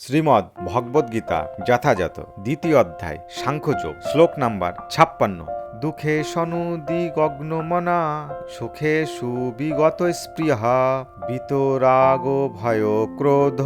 শ্রীমদ্ ভগবদ্গীতা যথাযথ দ্বিতীয় অধ্যায় সাংখ্যযোগ শ্লোক নাম্বার 56। দুঃখে সনুদিগগ্ন মনা সুখে সুবিগত স্পৃহা বিতরাগ ভয় ক্রোধ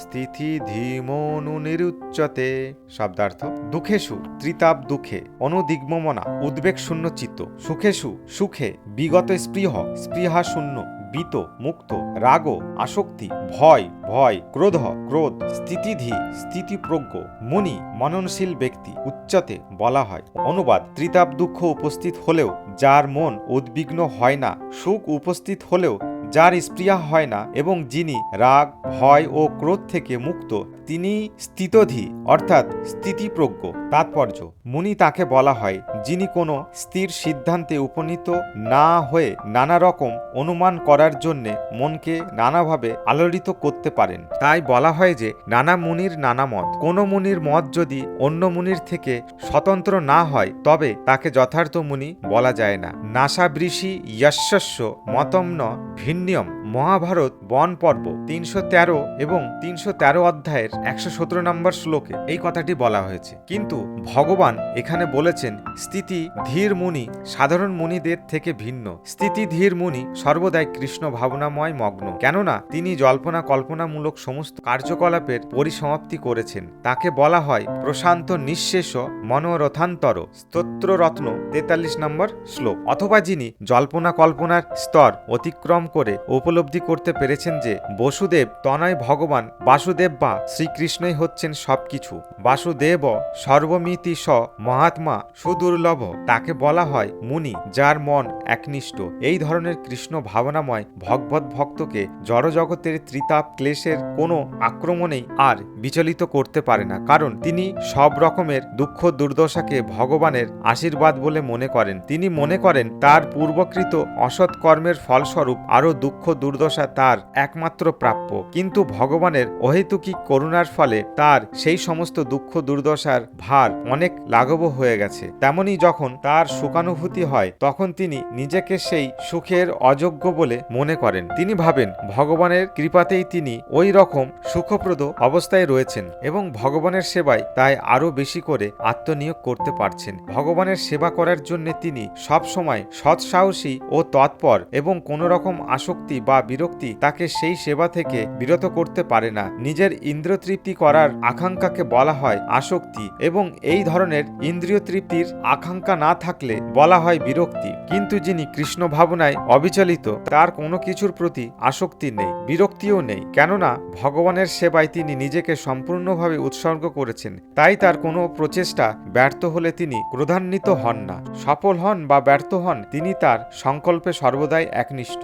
স্থিতি ধীমনু নিরুচ্যতে। শব্দার্থ: দুঃখেষু ত্রিতাপ দুঃখে, অনুদিগ্ম মনা উদ্বেগ শূন্য চিত্ত, সুখেষু সুখে, বিগত স্পৃহা শূন্য, বিত মুক্ত, রাগ আসক্তি, ভয় ভয়, ক্রোধ ক্রোধ, স্থিতিধি স্থিতিপ্রজ্ঞ, মুনি মননশীল ব্যক্তি, উচ্চতে বলা হয়। অনুবাদ: ত্রিতাপ দুঃখ উপস্থিত হলেও যার মন উদ্বিগ্ন হয় না, সুখ উপস্থিত হলেও যার স্পৃহা হয় না এবং যিনি রাগ ভয় ও ক্রোধ থেকে মুক্ত তিনি স্থিতধি অর্থাৎ স্থিতিপ্রজ্ঞ। তাৎপর্য: মুনি তাকে বলা হয় যিনি কোনো স্থির সিদ্ধান্তে উপনীত না হয়ে নানা রকম অনুমান করার জন্য মনকে নানাভাবে আলোড়িত করতে পারেন। তাই বলা হয় যে নানা মুনির নানা মত। কোনো মুনির মত যদি অন্য মুনির থেকে স্বতন্ত্র না হয় তবে তাকে যথার্থ মুনি বলা যায় না। নাসাবৃষি যশস্য মতম ন ভিন্নিয়ম। মহাভারত বন পর্ব 313 এবং 313 অধ্যায়ের 117 নম্বর শ্লোকে এই কথাটি বলা হয়েছে। কিন্তু ভগবান এখানে বলেছেন স্থিতি ধীর মুনি সাধারণ মুনিদের থেকে ভিন্ন। স্থিতি ধীর মুনি সর্বদাই কৃষ্ণ ভাবনাময় মগ্ন, কেননা তিনি জল্পনা কল্পনামূলক সমস্ত কার্যকলাপের পরিসমাপ্তি করেছেন। তাকে বলা হয় প্রশান্ত নিঃশেষ মনোরথান্তর। স্তোত্ররত্ন 43 নম্বর শ্লোক। অথবা যিনি জল্পনা কল্পনার স্তর অতিক্রম করে উপলব্ধি করতে পেরেছেন যে বসুদেব তনয় ভগবান বাসুদেব বা শ্রীকৃষ্ণই হচ্ছেন সবকিছু। বাসুদেব সর্বমিতি স মহাত্মা সুদুর্লভ, তাকে বলা হয় মুনি যার মন একনিষ্ঠ। এই ধরনের কৃষ্ণ ভাবনাময় ভগবত ভক্তকে জড়জগতের ত্রিতাপ ক্লেশের কোনো আক্রমণেই আর বিচলিত করতে পারে না, কারণ তিনি সব রকমের দুঃখ দুর্দশাকে ভগবানের আশীর্বাদ বলে মনে করেন। তিনি মনে করেন তার পূর্বকৃত অসৎ কর্মের ফলস্বরূপ আরও দুঃখ দুর্দশা তার একমাত্র প্রাপ্য, কিন্তু ভগবানের অহেতুকী করুণার ফলে তার সেই সমস্ত দুঃখ দুর্দশার ভার অনেক লাঘব হয়ে গেছে। তেমনি যখন তার সুখানুভূতি হয় তখন তিনি নিজেকে সেই সুখের অযোগ্য বলে মনে করেন। তিনি ভাবেন ভগবানের কৃপাতেই তিনি ওই রকম সুখপ্রদ অবস্থায় রয়েছেন এবং ভগবানের সেবায় তাই আরো বেশি করে আত্মনিয়োগ করতে পারছেন। ভগবানের সেবা করার জন্য তিনি সব সময় সৎসাহসী ও তৎপর এবং কোনো রকম আসক্তি বা বিরক্তি তাকে সেই সেবা থেকে বিরত করতে পারে না। নিজের ইন্দ্রিয় তৃপ্তি করার আকাঙ্ক্ষাকে বলা হয় আসক্তি এবং এই ধরনের ইন্দ্রিয় তৃপ্তির আকাঙ্ক্ষা না থাকলে বলা হয় বিরক্তি। কিন্তু যিনি কৃষ্ণ ভাবনায় অবিচলিত তার কোনো কিছুর প্রতি আসক্তি নেই, বিরক্তিও নেই, কেননা ভগবানের সেবায় তিনি নিজেকে সম্পূর্ণভাবে উৎসর্গ করেছেন। তাই তার কোনো প্রচেষ্টা ব্যর্থ হলে তিনি ক্রোধান্বিত হন না। সফল হন বা ব্যর্থ হন তিনি তার সংকল্পে সর্বদাই একনিষ্ঠ।